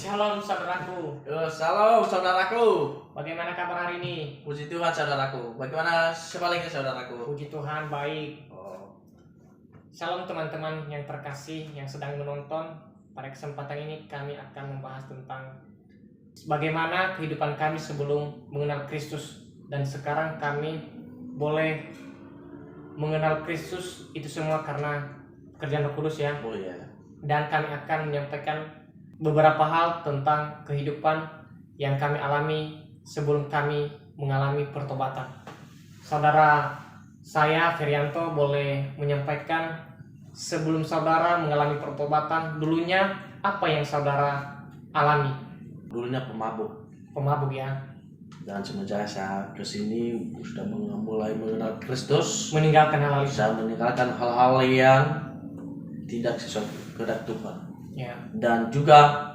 Shalom saudaraku. Salam saudaraku. Bagaimana kabar hari ini? Puji Tuhan saudaraku. Bagaimana sebaliknya saudaraku? Puji Tuhan baik. Oh, Shalom teman-teman yang terkasih yang sedang menonton. Pada kesempatan ini kami akan membahas tentang bagaimana kehidupan kami sebelum mengenal Kristus dan sekarang kami boleh mengenal Kristus itu semua karena pekerjaan Roh Kudus ya. oh ya. Dan kami akan menyampaikan beberapa hal tentang kehidupan yang kami alami sebelum kami mengalami pertobatan. Saudara saya Ferianto boleh menyampaikan sebelum saudara mengalami pertobatan dulunya apa yang saudara alami? Dulunya pemabuk. Pemabuk ya. Dan semenjak saya kesini sudah mulai mengenal Kristus, Meninggalkan hal itu. saya meninggalkan hal-hal yang tidak sesuai kehendak Tuhan. Ya. Dan juga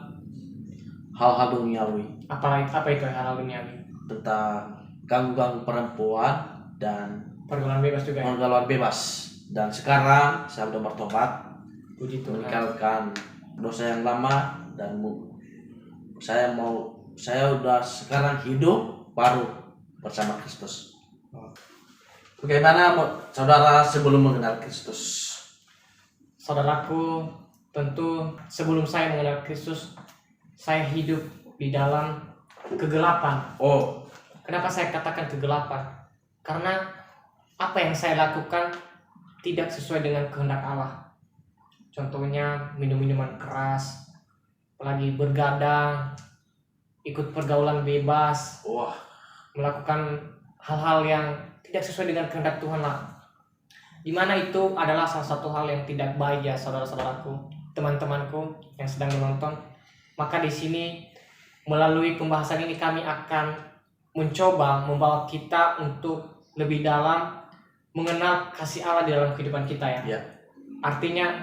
hal-hal duniawi Apa itu hal duniawi? tentang ganggu-ganggu perempuan dan Pergaulan bebas juga ya. pergaulan bebas. Dan sekarang saya sudah bertobat, Puji Tuhan. meninggalkan dosa yang lama dan saya udah sekarang hidup baru bersama Kristus. Bagaimana saudara sebelum mengenal Kristus? Saudaraku, tentu sebelum saya mengenal Kristus, saya hidup di dalam kegelapan. Oh, Kenapa saya katakan kegelapan? Karena apa yang saya lakukan tidak sesuai dengan kehendak Allah. Contohnya minum-minuman keras, apalagi bergadang, ikut pergaulan bebas, wah, melakukan hal-hal yang tidak sesuai dengan kehendak Tuhan lah. Dimana itu adalah salah satu hal yang tidak baik ya saudara-saudaraku, teman-temanku yang sedang menonton. Maka di sini melalui pembahasan ini kami akan mencoba membawa kita untuk lebih dalam mengenal kasih Allah di dalam kehidupan kita ya. ya, Artinya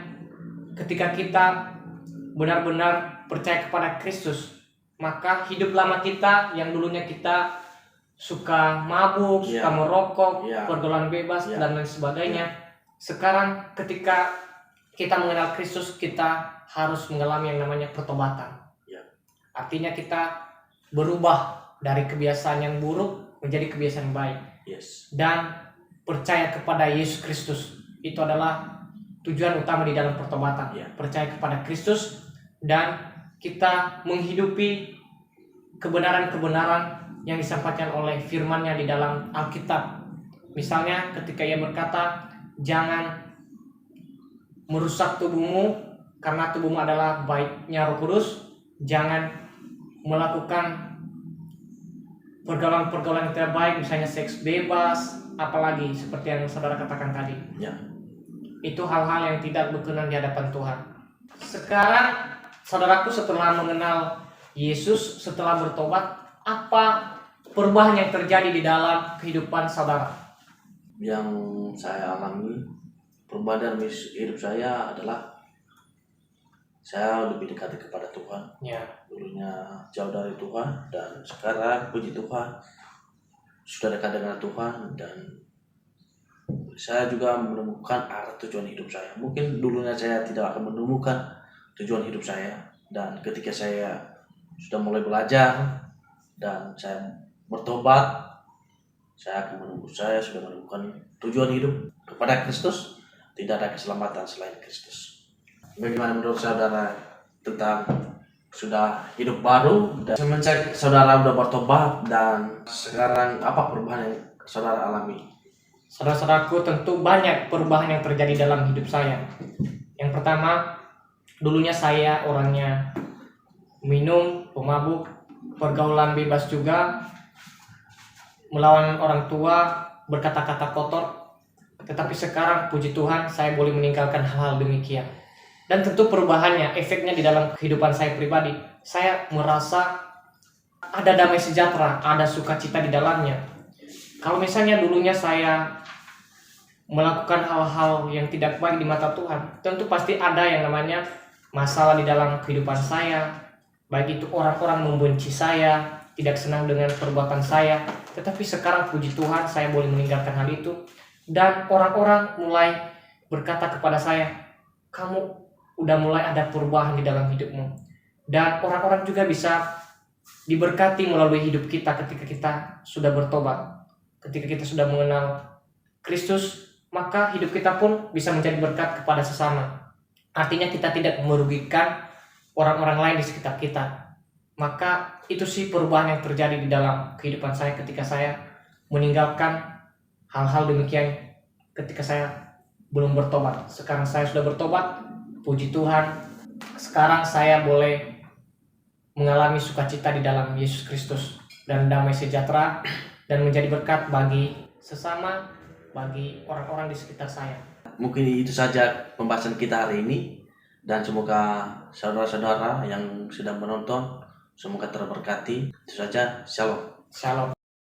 ketika kita benar-benar percaya kepada Kristus, maka hidup lama kita yang dulunya kita suka mabuk, Ya. suka merokok, Ya. pergaulan bebas Ya. dan lain sebagainya. Sekarang ketika kita mengenal Kristus, kita harus mengalami yang namanya pertobatan. Ya. Artinya kita berubah dari kebiasaan yang buruk menjadi kebiasaan yang baik yes, dan percaya kepada Yesus Kristus. Itu adalah tujuan utama di dalam pertobatan. Ya. Percaya kepada Kristus dan kita menghidupi kebenaran-kebenaran yang disampaikan oleh firman-Nya di dalam Alkitab. Misalnya ketika ia berkata, jangan merusak tubuhmu karena tubuhmu adalah baiknya Roh Kudus. Jangan melakukan pergaulan-pergaulan yang tidak baik, misalnya seks bebas, apalagi seperti yang saudara katakan tadi. ya, Itu hal-hal yang tidak berkenan di hadapan Tuhan. Sekarang saudaraku setelah mengenal Yesus, setelah bertobat, apa perubahan yang terjadi di dalam kehidupan saudara? yang saya alami perubahan dalam hidup saya adalah saya lebih dekat kepada Tuhan. Ya, Dulunya jauh dari Tuhan dan sekarang puji Tuhan sudah dekat dengan Tuhan dan saya juga menemukan arah tujuan hidup saya. Mungkin dulunya saya tidak akan menemukan tujuan hidup saya dan ketika saya sudah mulai belajar dan saya bertobat, saya sudah menemukan tujuan hidup kepada Kristus. Tidak ada keselamatan selain Kristus. Bagaimana menurut saudara tentang sudah hidup baru dan semenjak saudara sudah bertobat dan sekarang apa perubahan yang saudara alami? saudara-saudaraku, tentu banyak perubahan yang terjadi dalam hidup saya. Yang pertama, dulunya saya orangnya minum, pemabuk, pergaulan bebas juga, melawan orang tua, berkata-kata kotor. Tetapi sekarang puji Tuhan saya boleh meninggalkan hal-hal demikian. Dan tentu perubahannya, efeknya di dalam kehidupan saya pribadi. Saya merasa ada damai sejahtera, ada sukacita di dalamnya. Kalau misalnya dulunya saya melakukan hal-hal yang tidak baik di mata Tuhan, tentu pasti ada yang namanya masalah di dalam kehidupan saya. Baik itu orang-orang membenci saya, tidak senang dengan perbuatan saya. Tetapi sekarang puji Tuhan saya boleh meninggalkan hal itu. Dan orang-orang mulai berkata kepada saya, kamu udah mulai ada perubahan di dalam hidupmu. Dan orang-orang juga bisa diberkati melalui hidup kita ketika kita sudah bertobat. Ketika kita sudah mengenal Kristus, maka hidup kita pun bisa menjadi berkat kepada sesama. Artinya kita tidak merugikan orang-orang lain di sekitar kita. Maka itu sih perubahan yang terjadi di dalam kehidupan saya ketika saya meninggalkan hal-hal demikian ketika saya belum bertobat. Sekarang saya sudah bertobat, puji Tuhan. Sekarang saya boleh mengalami sukacita di dalam Yesus Kristus dan damai sejahtera dan menjadi berkat bagi sesama, bagi orang-orang di sekitar saya. Mungkin itu saja pembahasan kita hari ini, dan semoga saudara-saudara yang sedang menonton semoga terberkati. Itu saja, shalom. Shalom.